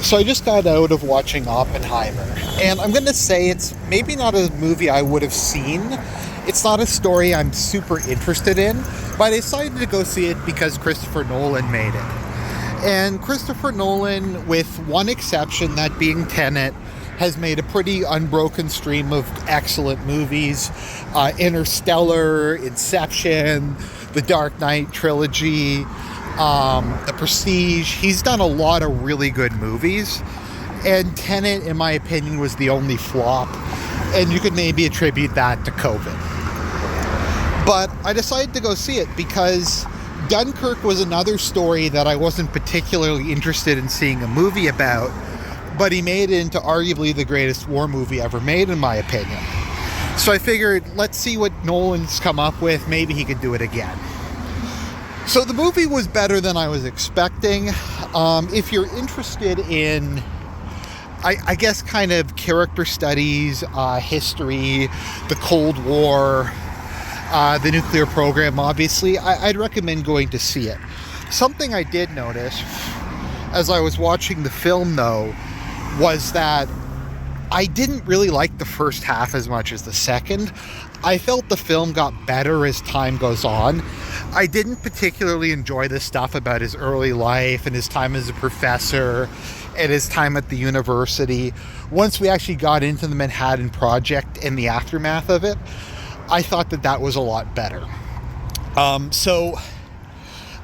So I just got out of watching Oppenheimer, and I'm going to say it's maybe not a movie I would have seen. It's not a story I'm super interested in, but I decided to go see it because Christopher Nolan made it. And Christopher Nolan, with one exception, that being Tenet, has made a pretty unbroken stream of excellent movies. Interstellar, Inception, The Dark Knight trilogy, The Prestige. He's done a lot of really good movies, and Tenet, in my opinion, was the only flop, and you could maybe attribute that to COVID. But I decided to go see it because Dunkirk was another story that I wasn't particularly interested in seeing a movie about, but he made it into arguably the greatest war movie ever made, in my opinion. So I figured, let's see what Nolan's come up with. Maybe he could do it again. So the movie was better than I was expecting. If you're interested in, I guess, kind of character studies, history, the Cold War, the nuclear program, obviously, I'd recommend going to see it. Something I did notice as I was watching the film, though, was that I didn't really like the first half as much as the second. I felt the film got better as time goes on. I didn't particularly enjoy the stuff about his early life and his time as a professor and his time at the university. Once we actually got into the Manhattan Project and the aftermath of it, I thought that was a lot better. So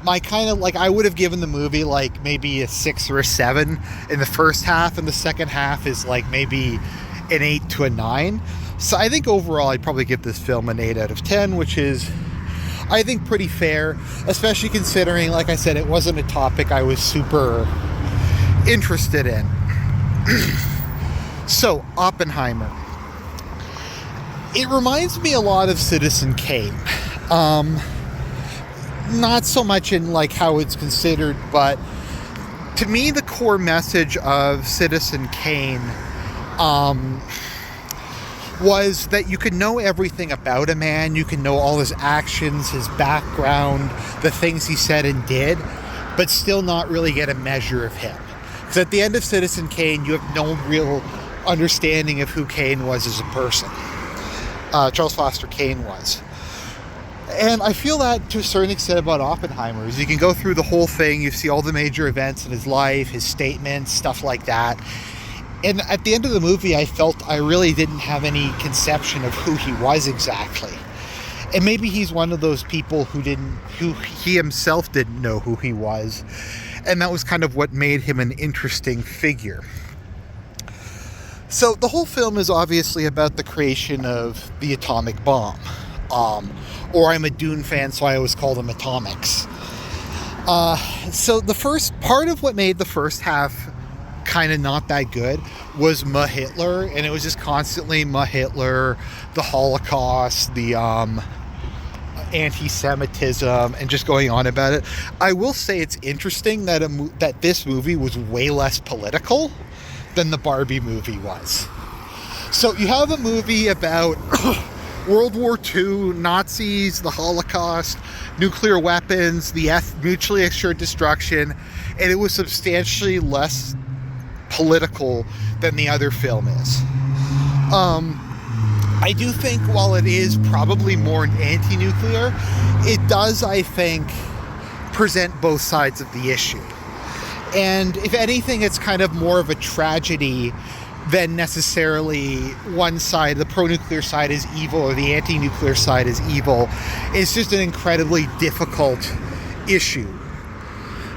my kind of, I would have given the movie maybe a 6 or a 7 in the first half, and the second half is maybe an 8 to a 9. So I think overall I'd probably give this film an 8 out of 10, which is, I think, pretty fair, especially considering, like I said, it wasn't a topic I was super interested in. So, Oppenheimer. It reminds me a lot of Citizen Kane. Not so much in how it's considered, but to me the core message of Citizen Kane was that you can know everything about a man, you can know all his actions, his background, the things he said and did, but still not really get a measure of him. Because at the end of Citizen Kane, you have no real understanding of who Kane was as a person. Charles Foster Kane was. And I feel that to a certain extent about Oppenheimer. Is you can go through the whole thing, you see all the major events in his life, his statements, stuff like that. And at the end of the movie, I felt I really didn't have any conception of who he was exactly. And maybe he's one of those people who he himself didn't know who he was. And that was kind of what made him an interesting figure. So the whole film is obviously about the creation of the atomic bomb. Or I'm a Dune fan, so I always call them atomics. So the first part of what made the first half kind of not that good was Hitler, and it was just constantly Hitler, the Holocaust, the anti-Semitism, and just going on about it. I will say it's interesting that this movie was way less political than the Barbie movie was. So you have a movie about World War II, Nazis, the Holocaust, nuclear weapons, the mutually assured destruction, and it was substantially less political than the other film is. I do think while it is probably more anti-nuclear, it does, I think, present both sides of the issue. And if anything, it's kind of more of a tragedy than necessarily one side, the pro-nuclear side is evil or the anti-nuclear side is evil. It's just an incredibly difficult issue.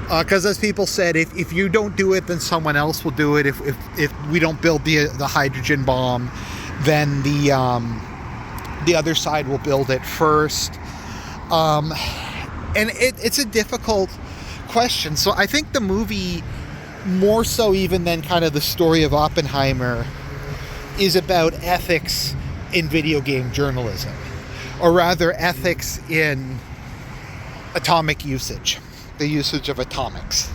Because as people said, if you don't do it, then someone else will do it. If we don't build the hydrogen bomb, then the other side will build it first. And it's a difficult question. So I think the movie, more so even than kind of the story of Oppenheimer, is about ethics in video game journalism, or rather ethics in atomic usage, the usage of atomics.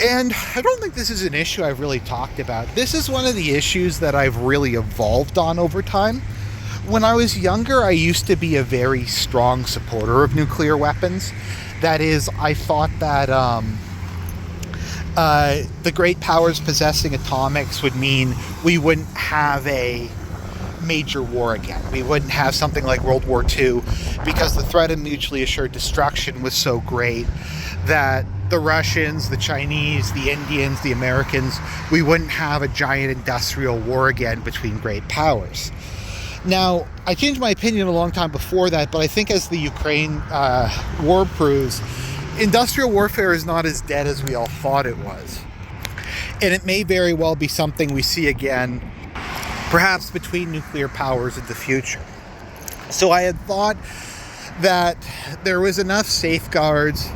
And I don't think this is an issue I've really talked about. This is one of the issues that I've really evolved on over time. When I was younger, I used to be a very strong supporter of nuclear weapons. That is, I thought that the great powers possessing atomics would mean we wouldn't have a major war again. We wouldn't have something like World War II, because the threat of mutually assured destruction was so great that the Russians, the Chinese, the Indians, the Americans, we wouldn't have a giant industrial war again between great powers. Now, I changed my opinion a long time before that, but I think as the Ukraine war proves, industrial warfare is not as dead as we all thought it was. And it may very well be something we see again, perhaps between nuclear powers in the future. So I had thought that there was enough safeguards,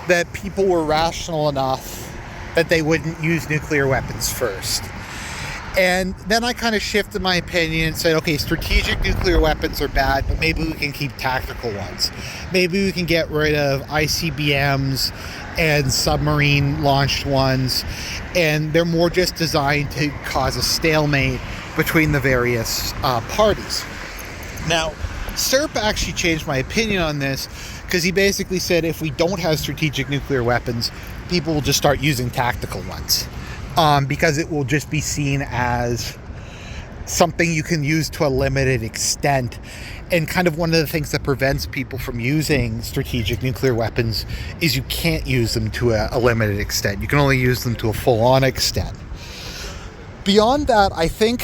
that people were rational enough that they wouldn't use nuclear weapons first. And then I kind of shifted my opinion and said, okay, strategic nuclear weapons are bad, but maybe we can keep tactical ones. Maybe we can get rid of ICBMs and submarine launched ones, and they're more just designed to cause a stalemate between the various parties. Now, SERP actually changed my opinion on this, because he basically said if we don't have strategic nuclear weapons, people will just start using tactical ones. Because it will just be seen as something you can use to a limited extent. And kind of one of the things that prevents people from using strategic nuclear weapons is you can't use them to a limited extent. You can only use them to a full-on extent. Beyond that, I think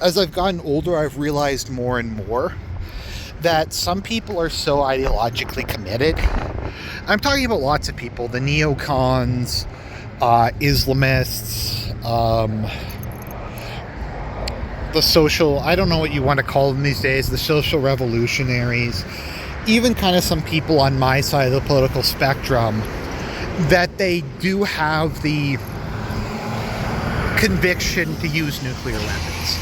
as I've gotten older, I've realized more and more that some people are so ideologically committed. I'm talking about lots of people, the neocons, Islamists, the social, I don't know what you want to call them these days, the social revolutionaries, even kind of some people on my side of the political spectrum, that they do have the conviction to use nuclear weapons.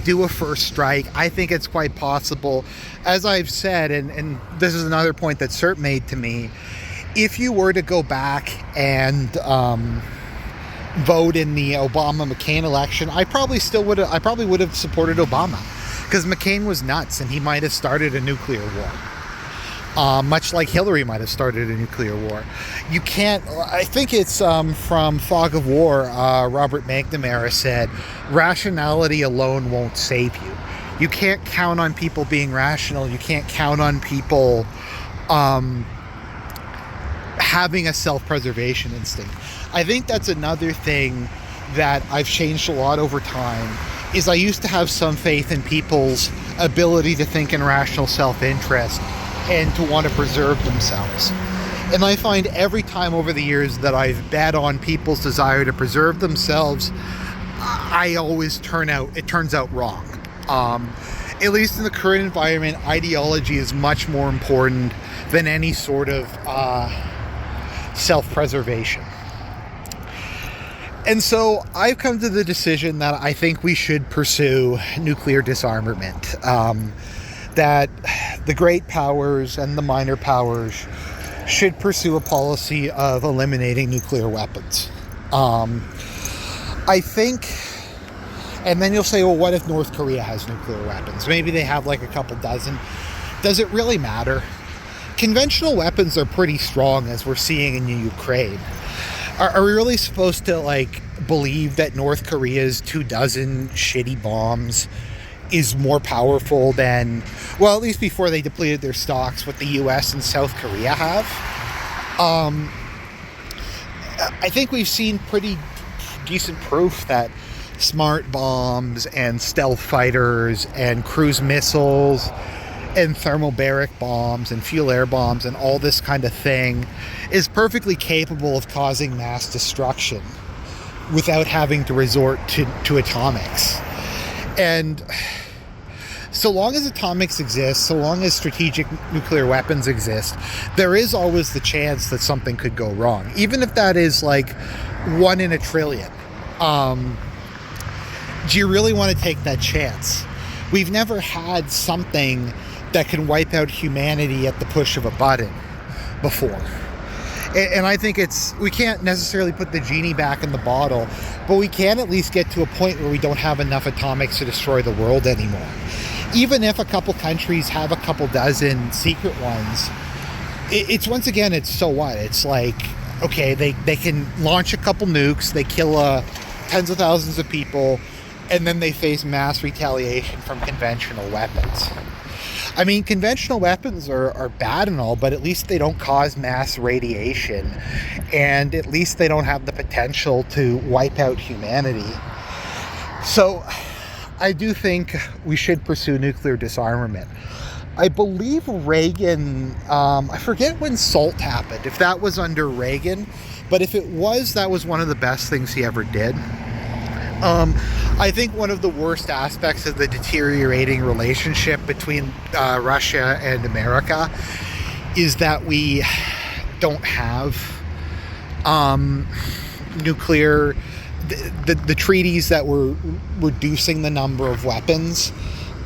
Do a first strike. I think it's quite possible. As I've said, and this is another point that CERT made to me, if you were to go back and vote in the Obama-McCain election, I probably would have supported Obama, because McCain was nuts and he might have started a nuclear war, much like Hillary might have started a nuclear war. You can't. I think it's from Fog of War. Robert McNamara said, "Rationality alone won't save you. You can't count on people being rational. You can't count on people." Having a self-preservation instinct. I think that's another thing that I've changed a lot over time, is I used to have some faith in people's ability to think in rational self-interest and to want to preserve themselves. And I find every time over the years that I've bet on people's desire to preserve themselves, it turns out wrong. At least in the current environment, ideology is much more important than any sort of self-preservation. And so I've come to the decision that I think we should pursue nuclear disarmament. That the great powers and the minor powers should pursue a policy of eliminating nuclear weapons. I think, and then you'll say, well, what if North Korea has nuclear weapons? Maybe they have like a couple dozen. Does it really matter? Conventional weapons are pretty strong, as we're seeing in Ukraine. Are we really supposed to believe that North Korea's 24 shitty bombs is more powerful than, well, at least before they depleted their stocks, what the US and South Korea have? I think we've seen pretty decent proof that smart bombs and stealth fighters and cruise missiles and thermobaric bombs and fuel air bombs and all this kind of thing is perfectly capable of causing mass destruction without having to resort to atomics. And so long as atomics exist, so long as strategic nuclear weapons exist, there is always the chance that something could go wrong, even if that is 1 in a trillion. Do you really want to take that chance? We've never had something that can wipe out humanity at the push of a button before. And I think we can't necessarily put the genie back in the bottle, but we can at least get to a point where we don't have enough atomics to destroy the world anymore. Even if a couple countries have a couple dozen secret ones, it's once again, it's so what? It's Okay, they can launch a couple nukes, they kill tens of thousands of people, and then they face mass retaliation from conventional weapons. I mean, conventional weapons are bad and all, but at least they don't cause mass radiation, and at least they don't have the potential to wipe out humanity. So I do think we should pursue nuclear disarmament. I believe Reagan, I forget when SALT happened, if that was under Reagan, but if it was, that was one of the best things he ever did. I think one of the worst aspects of the deteriorating relationship between Russia and America is that we don't have nuclear, the treaties that were reducing the number of weapons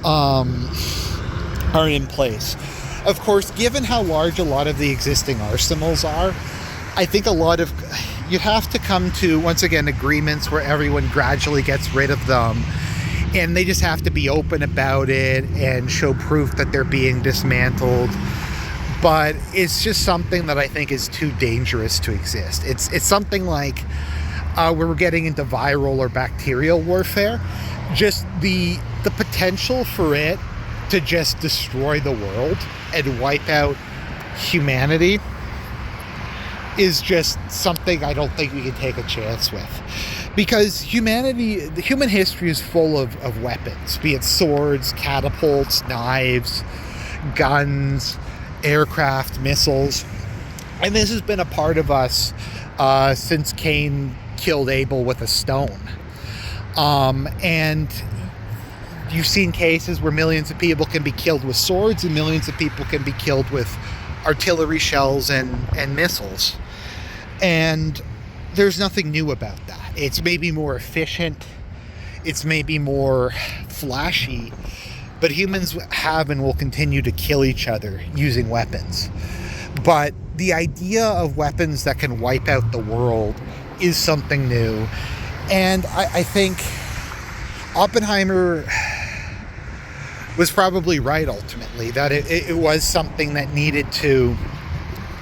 are in place. Of course, given how large a lot of the existing arsenals are, I think you'd have to come to, once again, agreements where everyone gradually gets rid of them, and they just have to be open about it and show proof that they're being dismantled. But it's just something that I think is too dangerous to exist. It's something like where we're getting into viral or bacterial warfare. Just the potential for it to just destroy the world and wipe out humanity is just something I don't think we can take a chance with. Because the human history is full of weapons, be it swords, catapults, knives, guns, aircraft, missiles. And this has been a part of us since Cain killed Abel with a stone. And you've seen cases where millions of people can be killed with swords and millions of people can be killed with artillery shells and missiles. And there's nothing new about that. It's maybe more efficient, it's maybe more flashy, but humans have and will continue to kill each other using weapons. But the idea of weapons that can wipe out the world is something new. And I think Oppenheimer was probably right ultimately, that it was something that needed to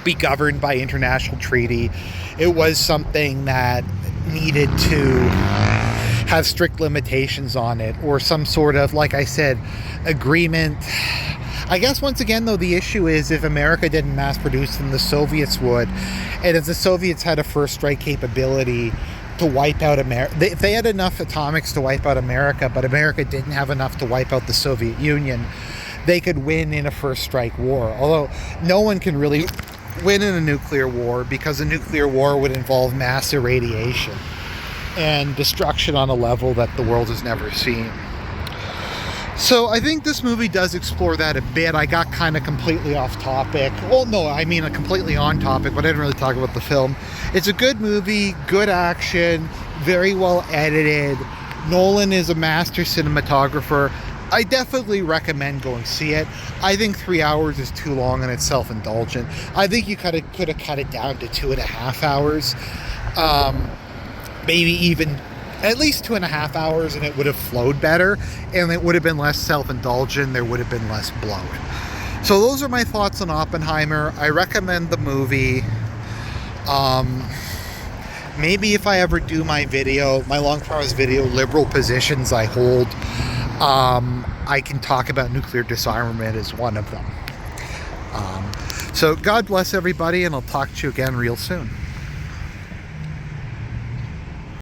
be governed by international treaty. It was something that needed to have strict limitations on it, or some sort of, like I said, agreement. I guess once again, though, the issue is if America didn't mass produce them, the Soviets would. And if the Soviets had a first strike capability to wipe out America, if they had enough atomics to wipe out America, but America didn't have enough to wipe out the Soviet Union, they could win in a first strike war. Although no one can really win in a nuclear war, because a nuclear war would involve mass irradiation and destruction on a level that the world has never seen. So I think this movie does explore that a bit. I got kind of completely off topic. Well, no, I mean completely on topic, but I didn't really talk about the film. It's a good movie, good action, very well edited. Nolan is a master cinematographer. I definitely recommend going see it. I think 3 hours is too long and it's self-indulgent. I think you could have cut it down to 2.5 hours. Maybe even at least 2.5 hours, and it would have flowed better, and it would have been less self-indulgent. There would have been less bloat. So those are my thoughts on Oppenheimer. I recommend the movie. Maybe if I ever do my long promise video, liberal positions I hold, I can talk about nuclear disarmament as one of them. So God bless everybody, and I'll talk to you again real soon.